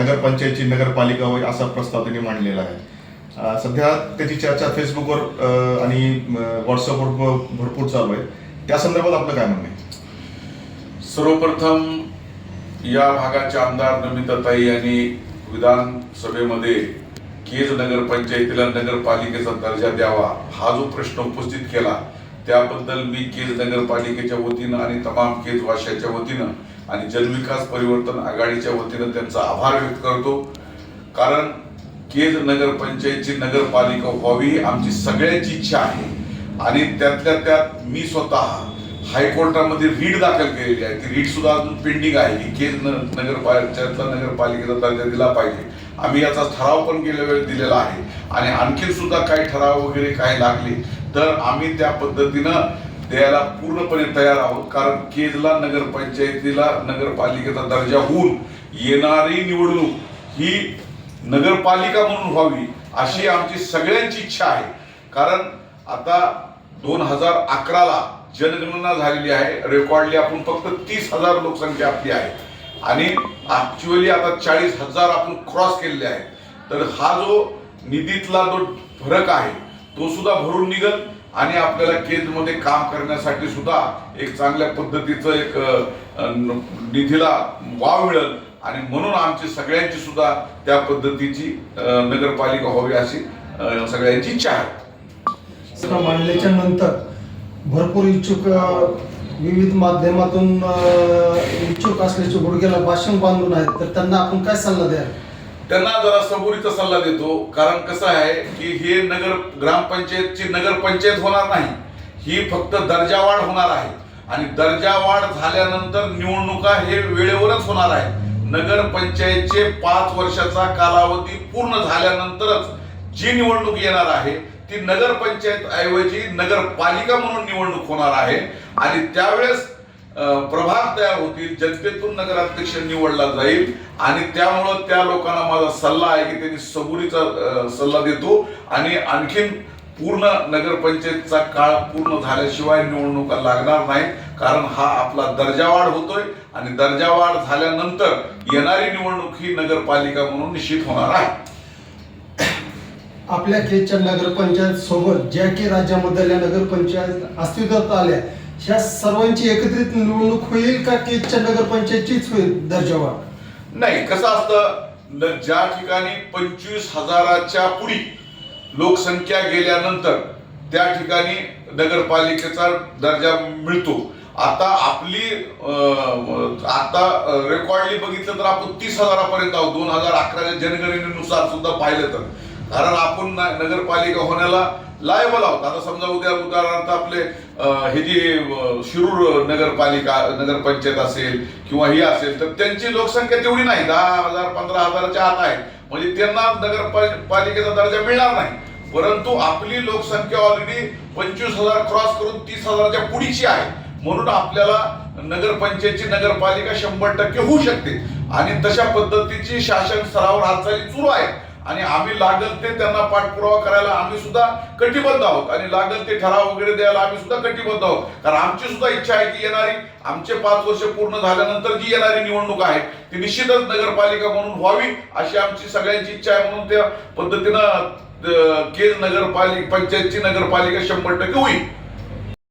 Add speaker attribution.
Speaker 1: नगरपंचायतची नगरपालिका होईल असा प्रस्ताव त्यांनी मांडलेला आहे. सध्या त्याची चर्चा फेसबुकवर आणि व्हॉट्सअपवर भरपूर चालू आहे. त्या संदर्भात आपलं काय म्हणणं आहे?
Speaker 2: सर्वप्रथम या भागाच्या आमदार नमिताताई यांनी विधानसभेमध्ये केज नगरपंचायतीला नगरपालिकेचा दर्जा द्यावा हा जो प्रश्न उपस्थित केला त्याबद्दल मी केज नगरपालिकेच्या वतीनं आणि तमाम केज वाशाच्या वतीनं आणि जनविकास परिवर्तन आघाडीच्या वतीनं त्यांचा आभार व्यक्त करतो. कारण केज नगरपंचायतची नगरपालिका व्हावी ही आमची सगळ्यांची इच्छा आहे आणि त्यातल्या त्यात मी स्वतः हायकोर्टामध्ये रीट दाखल केलेली आहे. ती रीट सुद्धा अजून पेंडिंग आहे की केज नगरपालिकेचा नगरपालिकेचा दर्जा दिला पाहिजे. आम्ही याचा ठराव पण गेल्या वेळेस दिलेला आहे आणि आणखी सुद्धा काही ठराव वगैरे काही लागले तर आम्ही त्या पद्धतीनं द्यायला पूर्णपणे तयार आहोत. कारण केजला नगरपंचायतीला नगरपालिकेचा दर्जा होऊन येणारी निवडणूक ही नगरपालिका म्हणून व्हावी अशी आमची सगळ्यांची इच्छा आहे. कारण आता 2011ला जनगणना झालेली आहे. रेकॉर्डली आपण फक्त 30,000 लोकसंख्या आपली आहे आणि ऍक्च्युअली आता 40,000 आपण क्रॉस केलेले आहे. तर हा जो निधीतला जो फरक आहे तो सुद्धा भरून निघल आणि आपल्याला केजमध्ये काम करण्यासाठी सुद्धा एक चांगल्या पद्धतीचं एक निधीला वाव मिळेल आणि म्हणून आमची सगळ्यांची सुद्धा त्या पद्धतीची नगरपालिका व्हावी अशी सगळ्यांची इच्छा आहे.
Speaker 3: मांडल्याच्या नंतर भरपूर इच्छुक विविध माध्यमातून इच्छुक असल्याचे गुडघ्याला भाषण बांधून आहेत. तर त्यांना आपण काय सल्ला द्याल?
Speaker 2: त्यांना जरा सबुरीचा सल्ला देतो. कारण कसं आहे की हे ग्रामपंचायतची नगरपंचायत होणार नाही, ही फक्त दर्जावाढ होणार आहे आणि दर्जावाढ झाल्यानंतर निवडणुका हे वेळेवरच होणार आहे. नगरपंचायतचे 5 वर्षाचा कालावधी पूर्ण झाल्यानंतरच जी निवडणूक येणार आहे ती नगरपंचायत ऐवजी नगरपालिका म्हणून निवडणूक होणार आहे आणि त्यावेळेस प्रभाग तयार होतील, जनतेतून नगराध्यक्ष निवडला जाईल आणि त्यामुळं त्या लोकांना माझा सल्ला आहे की त्यांनी सबुरीचा सल्ला देतो आणि आणखीन पूर्ण नगरपंचायतचा काळ पूर्ण झाल्याशिवाय निवडणुका लागणार नाही. कारण हा आपला दर्जावाढ होतोय आणि दर्जावाढ झाल्यानंतर येणारी निवडणूक ही नगरपालिका म्हणून निश्चित होणार आहे.
Speaker 3: आपल्या केजच्या नगरपंचायत सोबत ज्या की राज्यामधल्या नगरपंचायत अस्तित्वात आल्या ह्या सर्वांची एकत्रित निवडणूक होईल का केजच्या नगरपंचायतचीच होईल दर्जावाढ?
Speaker 2: नाही, कसं असतं ज्या ठिकाणी 25,000च्या पुढी लोकसंख्या गेल्यानंतर त्या ठिकाणी नगरपालिकेचा दर्जा मिळतो. आता आपली आता रेकॉर्डली बघितलं तर आपण 30,000पर्यंत आहोत 2011च्या जनगणनेनुसार सुद्धा पाहिलं तर. कारण आपण नगरपालिका होण्याला लायबल आहोत. आता समजा उदाहरणार्थ आपले हे जी शिरूर नगरपंचायत असेल किंवा ही असेल तर त्यांची लोकसंख्या तेवढी नाही, 10,000 15,000च्या आत आहे, म्हणजे त्यांना नगरपालिकेचा दर्जा मिळणार नाही. परंतु आपली लोकसंख्या ऑलरेडी 25,000 क्रॉस करून 30,000च्या पुढीची आहे म्हणून आपल्याला नगरपंचायतची नगरपालिका 100% होऊ शकते आणि तशा पद्धतीची शासन स्तरावर हालचाली सुरू आहे आणि आम्ही लागल ते त्यांना पाठपुरावा करायला आम्ही सुद्धा कटिबद्ध आहोत आणि लागल ते ठराव वगैरे द्यायला आम्ही सुद्धा कटिबद्ध आहोत. कारण आमची सुद्धा इच्छा आहे की येणारी आमचे 5 वर्ष पूर्ण झाल्यानंतर जी येणारी निवडणूक आहे ती निश्चितच नगरपालिका म्हणून व्हावी अशी आमची सगळ्यांची इच्छा आहे. म्हणून त्या पद्धतीनं केज पंचायतची नगरपालिका 100% होईल.